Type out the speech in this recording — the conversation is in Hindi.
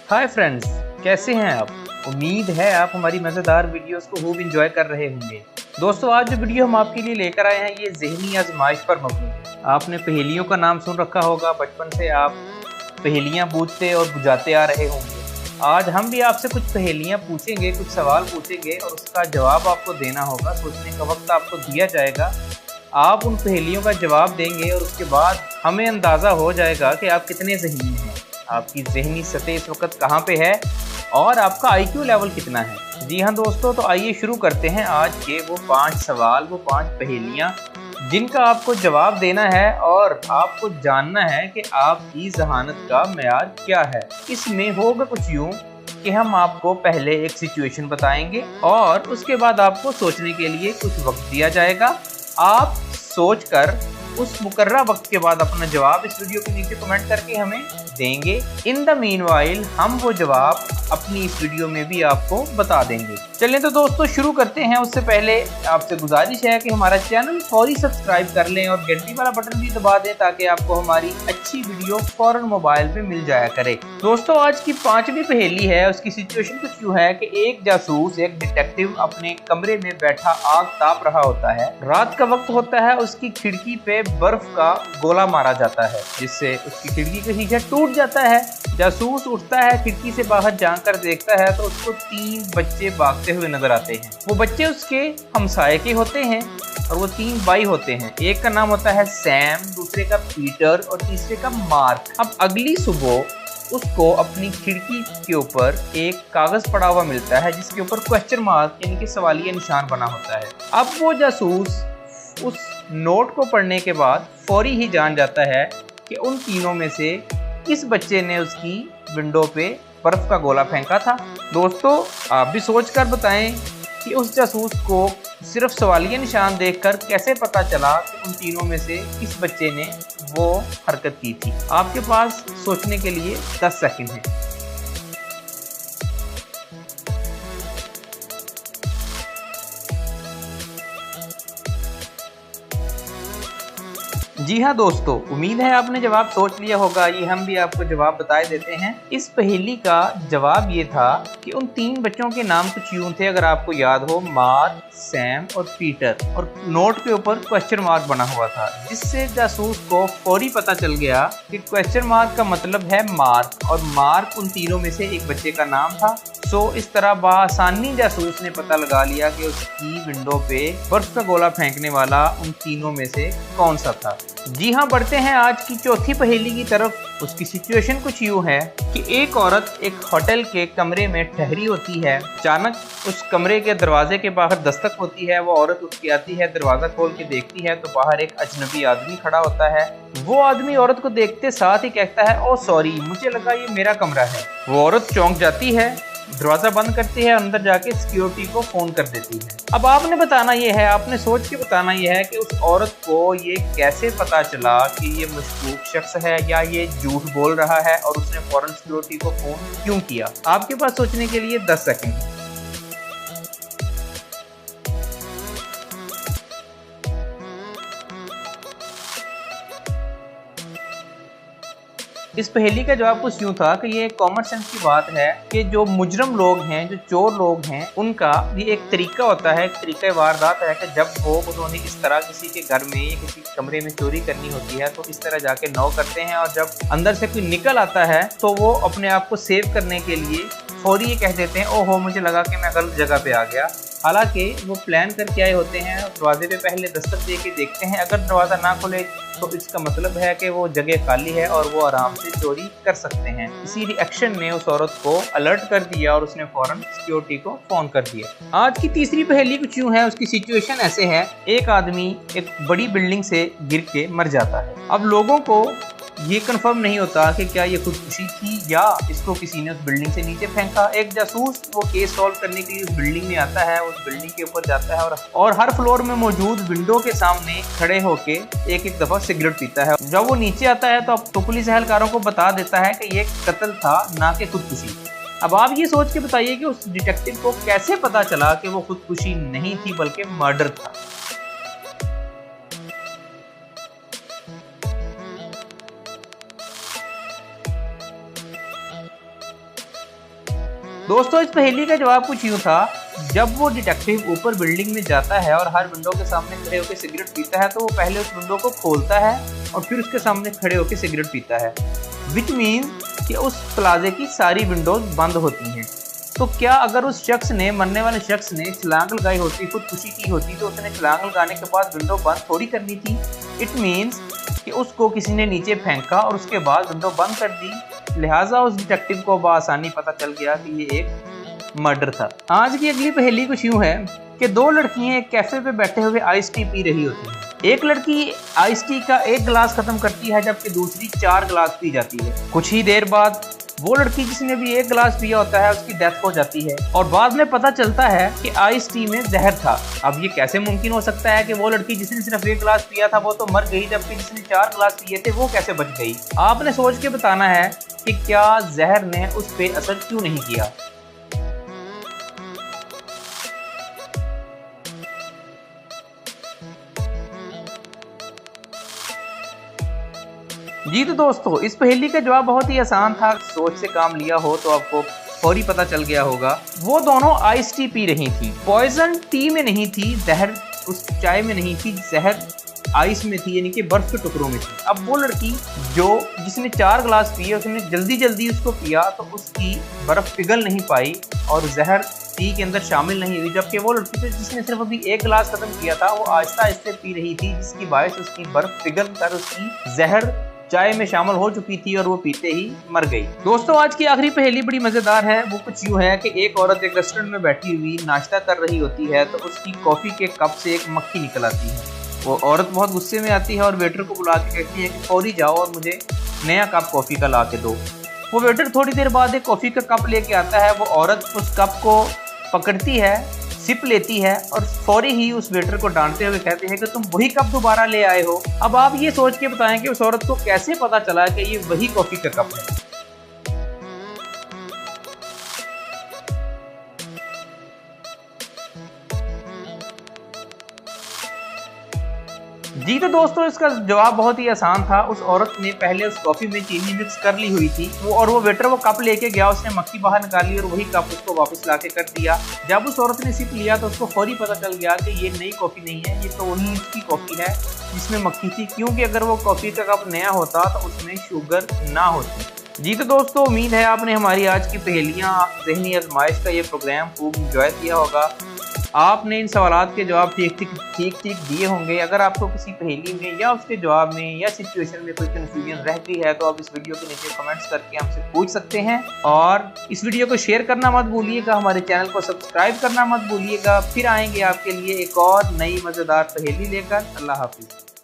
हाय फ्रेंड्स, कैसे हैं आप। उम्मीद है आप हमारी मज़ेदार वीडियोस को खूब इंजॉय कर रहे होंगे। दोस्तों, आज जो वीडियो हम आपके लिए लेकर आए हैं ये ज़हनी आजमाइश पर मबनी है। आपने पहेलियों का नाम सुन रखा होगा, बचपन से आप पहेलियां पूछते और बुझाते आ रहे होंगे। आज हम भी आपसे कुछ पहेलियां पूछेंगे, कुछ सवाल पूछेंगे और उसका जवाब आपको देना होगा। सोचने का वक्त आपको दिया जाएगा। आप उन पहेलियों का जवाब देंगे और उसके बाद हमें अंदाज़ा हो जाएगा कि आप कितने ज़हीन हैं, आपकी ज़हनी सतह इस वक्त कहाँ पे है और आपका आईक्यू लेवल कितना है। जी हाँ दोस्तों, तो आइए शुरू करते हैं आज के वो 5 सवाल, वो 5 पहेलियाँ जिनका आपको जवाब देना है और आपको जानना है कि आपकी ज़हानत का मेयार क्या है। इसमें होगा कुछ यूँ कि हम आपको पहले एक सिचुएशन बताएंगे और उसके बाद आपको सोचने के लिए कुछ वक्त दिया जाएगा। आप सोचकर उस मुकर्रा वक्त के बाद अपना जवाब इस वीडियो के नीचे कमेंट करके हमें देंगे। इन द मीनवाइल हम वो जवाब अपनी इस वीडियो में भी आपको बता देंगे। चलिए तो दोस्तों शुरू करते हैं। उससे पहले आपसे गुजारिश है कि हमारा चैनल फौरी सब्सक्राइब कर लें और घंटी वाला बटन भी दबा दें ताकि आपको हमारी अच्छी वीडियो फौरन मोबाइल पे मिल जाया करे। दोस्तों, आज की 5वीं पहेली है। उसकी सिचुएशन कुछ यूँ है कि एक जासूस, एक डिटेक्टिव अपने कमरे में बैठा आग ताप रहा होता है। रात का वक्त होता है। उसकी खिड़की पे बर्फ का गोला मारा जाता है जिससे उसकी खिड़की का शीशा टूट जाता है। जासूस उठता है, खिड़की से बाहर झांक देखता है तो उसको 3 बच्चे भागते हुए नजर आते हैं। वो बच्चे उसके हमसाये के होते हैं और वो 3 भाई होते हैं। एक का नाम होता है सैम, दूसरे का पीटर और तीसरे का मार्क। अब अगली सुबह उसको अपनी खिड़की के ऊपर एक कागज पड़ा हुआ मिलता है जिसके ऊपर क्वेश्चन मार्क यानी कि सवालिया निशान बना होता है। अब वो जासूस उस नोट को पढ़ने के बाद फौरी ही जान जाता है कि उन तीनों में से किस बच्चे ने उसकी विंडो पे बर्फ का गोला फेंका था। दोस्तों, आप भी सोचकर बताएं कि उस जासूस को सिर्फ सवालिया निशान देखकर कैसे पता चला कि उन तीनों में से किस बच्चे ने वो हरकत की थी। आपके पास सोचने के लिए 10 सेकंड है। जी हाँ दोस्तों, उम्मीद है आपने जवाब सोच लिया होगा। आइए हम भी आपको जवाब बता देते हैं। इस पहेली का जवाब ये था कि उन 3 बच्चों के नाम कुछ यूं थे, अगर आपको याद हो, मार्क, सैम और पीटर, और नोट के ऊपर क्वेश्चन मार्क बना हुआ था जिससे जासूस को फौरी पता चल गया कि क्वेश्चन मार्क का मतलब है मार्क और मार्क उन तीनों में से एक बच्चे का नाम था। इस तरह बआसानी जासूस ने पता लगा लिया कि उसकी विंडो पे बर्फ का गोला फेंकने वाला उन तीनों में से कौन सा था। जी हाँ, बढ़ते हैं आज की चौथी पहेली की तरफ। उसकी सिचुएशन कुछ यूँ है कि एक औरत एक होटल के कमरे में ठहरी होती है। अचानक उस कमरे के दरवाजे के बाहर दस्तक होती है। वो औरत उठ के आती है, दरवाजा खोल के देखती है तो बाहर एक अजनबी आदमी खड़ा होता है। वो आदमी औरत को देखते साथ ही कहता है, ओ सॉरी, मुझे लगा ये मेरा कमरा है। वो औरत चौंक जाती है, दरवाजा बंद करती है, अंदर जाके सिक्योरिटी को फोन कर देती है। अब आपने बताना ये है, आपने सोच के बताना ये है कि उस औरत को ये कैसे पता चला कि ये मशकूक शख्स है या ये झूठ बोल रहा है और उसने फौरन सिक्योरिटी को फोन क्यों किया। आपके पास सोचने के लिए 10 सेकंड। इस पहेली का जवाब कुछ यूँ था कि ये कॉमन सेंस की बात है कि जो मुजरम लोग हैं, जो चोर लोग हैं, उनका ये एक तरीका होता है, एक तरीका वारदात है कि जब उन्होंने इस तरह किसी के घर में या किसी कमरे में चोरी करनी होती है तो इस तरह जाके नॉक करते हैं और जब अंदर से कोई निकल आता है तो वो अपने आप को सेव करने के लिए फौरी ये कह देते हैं, ओहो मुझे लगा कि मैं गलत जगह पे आ गया। हालांकि वो प्लान करके आए होते हैं, दरवाजे पे पहले दस्तक दे के देखते हैं, अगर दरवाज़ा ना खुले तो इसका मतलब है कि वो जगह खाली है और वो आराम से चोरी कर सकते हैं। इसी रिएक्शन ने उस औरत को अलर्ट कर दिया और उसने फौरन सिक्योरिटी को फोन कर दिया। आज की तीसरी पहेली कुछ यूँ है। उसकी सिचुएशन ऐसे है, एक आदमी एक बड़ी बिल्डिंग से गिर के मर जाता है। अब लोगों को ये कंफर्म नहीं होता कि क्या ये खुदकुशी थी या इसको किसी ने उस बिल्डिंग से नीचे फेंका। एक जासूस वो केस सॉल्व करने के लिए उस बिल्डिंग में आता है, उस बिल्डिंग के ऊपर जाता है और हर फ्लोर में मौजूद विंडो के सामने खड़े होके एक एक दफा सिगरेट पीता है। जब वो नीचे आता है तो पुलिस एहलकारों को बता देता है कि ये कत्ल था, ना कि खुदकुशी। अब आप ये सोच के बताइए कि उस डिटेक्टिव को कैसे पता चला कि वो खुदकुशी नहीं थी बल्कि मर्डर था। दोस्तों इस पहेली का जवाब कुछ यूँ था, जब वो डिटेक्टिव ऊपर बिल्डिंग में जाता है और हर विंडो के सामने खड़े होकर सिगरेट पीता है तो वो पहले उस विंडो को खोलता है और फिर उसके सामने खड़े होकर सिगरेट पीता है, विच मीन्स कि उस प्लाजे की सारी विंडोज बंद होती हैं। तो क्या अगर उस शख्स ने, मरने वाले शख्स ने छलांग लगाई होती, खुदकुशी की होती, तो उसने छलांग लगाने के बाद विंडो बंद थोड़ी करनी थी। इट मीन्स कि उसको किसी ने नीचे फेंका और उसके बाद विंडो बंद कर दी, लिहाजा उस डिटेक्टिव को बआसानी पता चल गया कि ये एक मर्डर था। आज की अगली पहेली कुछ यूँ है कि दो लड़कियां एक कैफे पे बैठे हुए आइस टी पी रही होती हैं। एक लड़की आइस टी का एक गिलास खत्म करती है जबकि दूसरी 4 गिलास पी जाती है। कुछ ही देर बाद वो लड़की जिसने भी एक गिलास पिया होता है उसकी डेथ हो जाती है और बाद में पता चलता है कि आइस टी में जहर था। अब ये कैसे मुमकिन हो सकता है कि वो लड़की जिसने सिर्फ एक गिलास पिया था वो तो मर गई, जबकि जिसने 4 गिलास पिए थे वो कैसे बच गई? आपने सोच के बताना है कि क्या जहर ने उस पर असर क्यों नहीं किया। जी तो दोस्तों इस पहेली का जवाब बहुत ही आसान था, सोच से काम लिया हो तो आपको फौरी पता चल गया होगा। वो दोनों आइस टी पी रही थी, पॉइजन टी में नहीं थी, जहर उस चाय में नहीं थी, जहर आइस में थी, यानी कि बर्फ के टुकड़ों में थी। अब वो लड़की जिसने 4 गिलास पिए उसने जल्दी जल्दी उसको पिया तो उसकी बर्फ पिघल नहीं पाई और जहर टी के अंदर शामिल नहीं हुई, जबकि वो लड़की तो जिसने सिर्फ अभी एक गिलास खत्म किया था वो आहिस्ता आहिस्ता पी रही थी, जिसकी बायस उसकी बर्फ पिघल कर उसकी जहर चाय में शामिल हो चुकी थी और वो पीते ही मर गई। दोस्तों आज की आखिरी पहेली बड़ी मजेदार है। वो कुछ यूँ है कि एक औरत एक रेस्टोरेंट में बैठी हुई नाश्ता कर रही होती है तो उसकी कॉफी के कप से एक मक्खी निकल आती है। वो औरत बहुत गुस्से में आती है और वेटर को बुला के कहती है कि फौरी जाओ और मुझे नया कप कॉफी का ला के दो। वो वेटर थोड़ी देर बाद एक कॉफी का कप लेके आता है। वो औरत उस कप को पकड़ती है, सिप लेती है और फौरी ही उस वेटर को डांटते हुए कहते हैं कि तुम वही कप दोबारा ले आए हो। अब आप ये सोच के बताएं कि उस औरत को कैसे पता चला कि ये वही कॉफी का कप है। जी तो दोस्तों इसका जवाब बहुत ही आसान था। उस औरत ने पहले उस कॉफी में चीनी मिक्स कर ली हुई थी वो वेटर वो कप लेके गया, उसने मक्खी बाहर निकाली और वही कप उसको वापस लाके कर दिया। जब उस औरत ने सिप लिया तो उसको फौरी पता चल गया कि ये नई कॉफी नहीं है, ये तो वही उसकी कॉफी है जिसमें मक्खी थी, क्योंकि अगर वो कॉफी का कप नया होता तो उसमें शुगर ना होती। जी तो दोस्तों उम्मीद है आपने हमारी आज की पहेलियां ज़हनी आजमाइश का ये प्रोग्राम खूब इंजॉय किया होगा। आपने इन सवालात के जवाब ठीक ठीक दिए होंगे। अगर आपको किसी पहेली में या उसके जवाब में या सिचुएशन में कोई कंफ्यूजन रह गई है तो आप इस वीडियो के नीचे कमेंट्स करके हमसे पूछ सकते हैं और इस वीडियो को शेयर करना मत भूलिएगा, हमारे चैनल को सब्सक्राइब करना मत भूलिएगा। फिर आएंगे आपके लिए एक और नई मज़ेदार पहेली लेकर। अल्लाह हाफिज़।